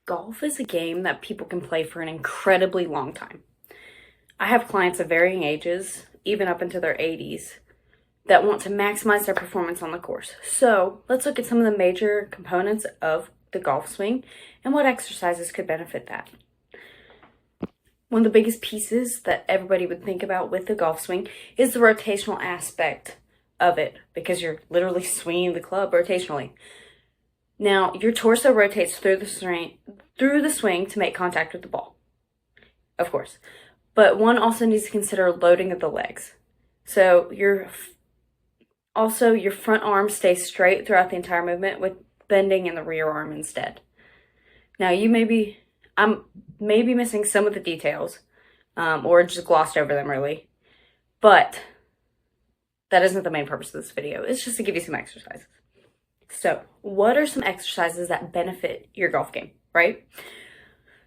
Golf is a game that people can play for an incredibly long time. I have clients of varying ages, even up into their 80s, that want to maximize their performance on the course. So let's look at some of the major components of the golf swing and what exercises could benefit that. One of the biggest pieces that everybody would think about with the golf swing is the rotational aspect of it, because you're literally swinging the club rotationally. Now, your torso rotates through the swing to make contact with the ball, of course. But one also needs to consider loading of the legs. So your front arm stays straight throughout the entire movement with bending in the rear arm instead. Now, I'm maybe missing some of the details, or just glossed over them really, but that isn't the main purpose of this video. It's just to give you some exercises. So, what are some exercises that benefit your golf game, right?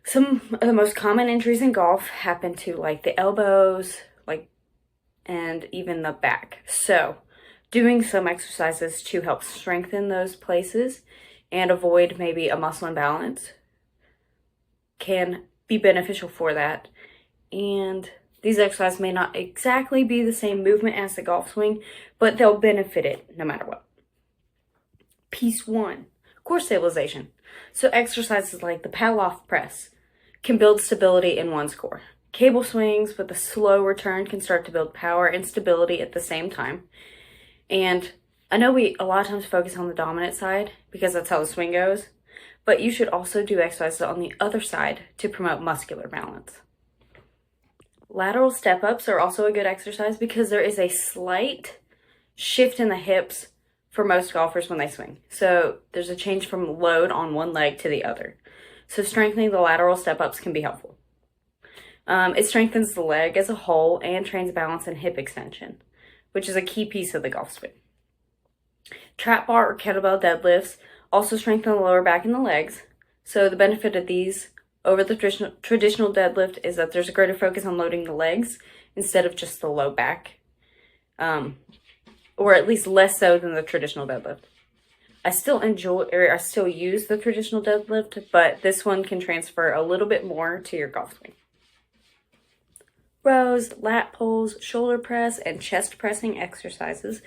Some of the most common injuries in golf happen to the elbows, and even the back. So, doing some exercises to help strengthen those places and avoid maybe a muscle imbalance can be beneficial for that. And these exercises may not exactly be the same movement as the golf swing, but they'll benefit it no matter what. Piece 1, core stabilization. So exercises like the paddle off press can build stability in one's core. Cable swings with a slow return can start to build power and stability at the same time. And I know we a lot of times focus on the dominant side because that's how the swing goes, but you should also do exercises on the other side to promote muscular balance. Lateral step-ups are also a good exercise because there is a slight shift in the hips for most golfers when they swing. So there's a change from load on one leg to the other. So strengthening the lateral step-ups can be helpful. It strengthens the leg as a whole and trains balance and hip extension, which is a key piece of the golf swing. Trap bar or kettlebell deadlifts also strengthen the lower back and the legs. So the benefit of these over the traditional deadlift is that there's a greater focus on loading the legs instead of just the low back. Or at least less so than the traditional deadlift. I still use the traditional deadlift, but this one can transfer a little bit more to your golf swing. Rows, lat pulls, shoulder press, and chest pressing exercises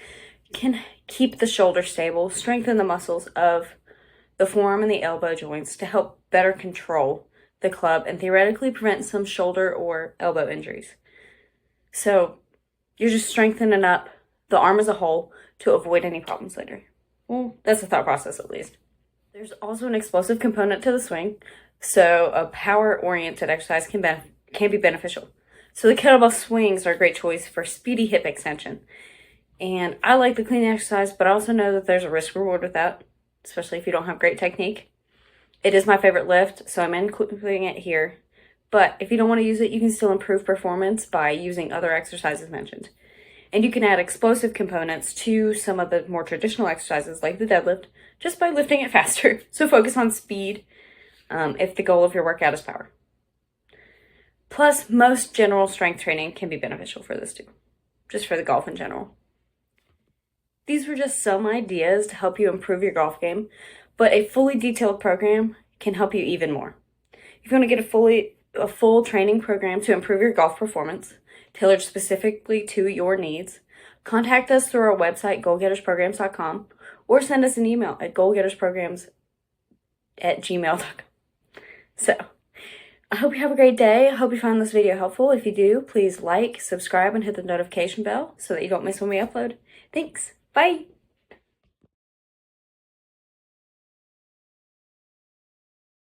can keep the shoulder stable, strengthen the muscles of the forearm and the elbow joints to help better control the club and theoretically prevent some shoulder or elbow injuries. So you're just strengthening up the arm as a whole to avoid any problems later. Well, that's the thought process at least. There's also an explosive component to the swing, so a power-oriented exercise can be beneficial. So the kettlebell swings are a great choice for speedy hip extension. And I like the clean exercise, but I also know that there's a risk reward with that, especially if you don't have great technique. It is my favorite lift, so I'm including it here. But if you don't want to use it, you can still improve performance by using other exercises mentioned. And you can add explosive components to some of the more traditional exercises like the deadlift just by lifting it faster. So focus on speed if the goal of your workout is power. Plus, most general strength training can be beneficial for this too, just for the golf in general. These were just some ideas to help you improve your golf game, but a fully detailed program can help you even more. If you want to get a full training program to improve your golf performance, tailored specifically to your needs, contact us through our website, goalgettersprograms.com, or send us an email at goalgettersprograms@gmail.com. So, I hope you have a great day. I hope you found this video helpful. If you do, please like, subscribe, and hit the notification bell so that you don't miss when we upload. Thanks. Bye.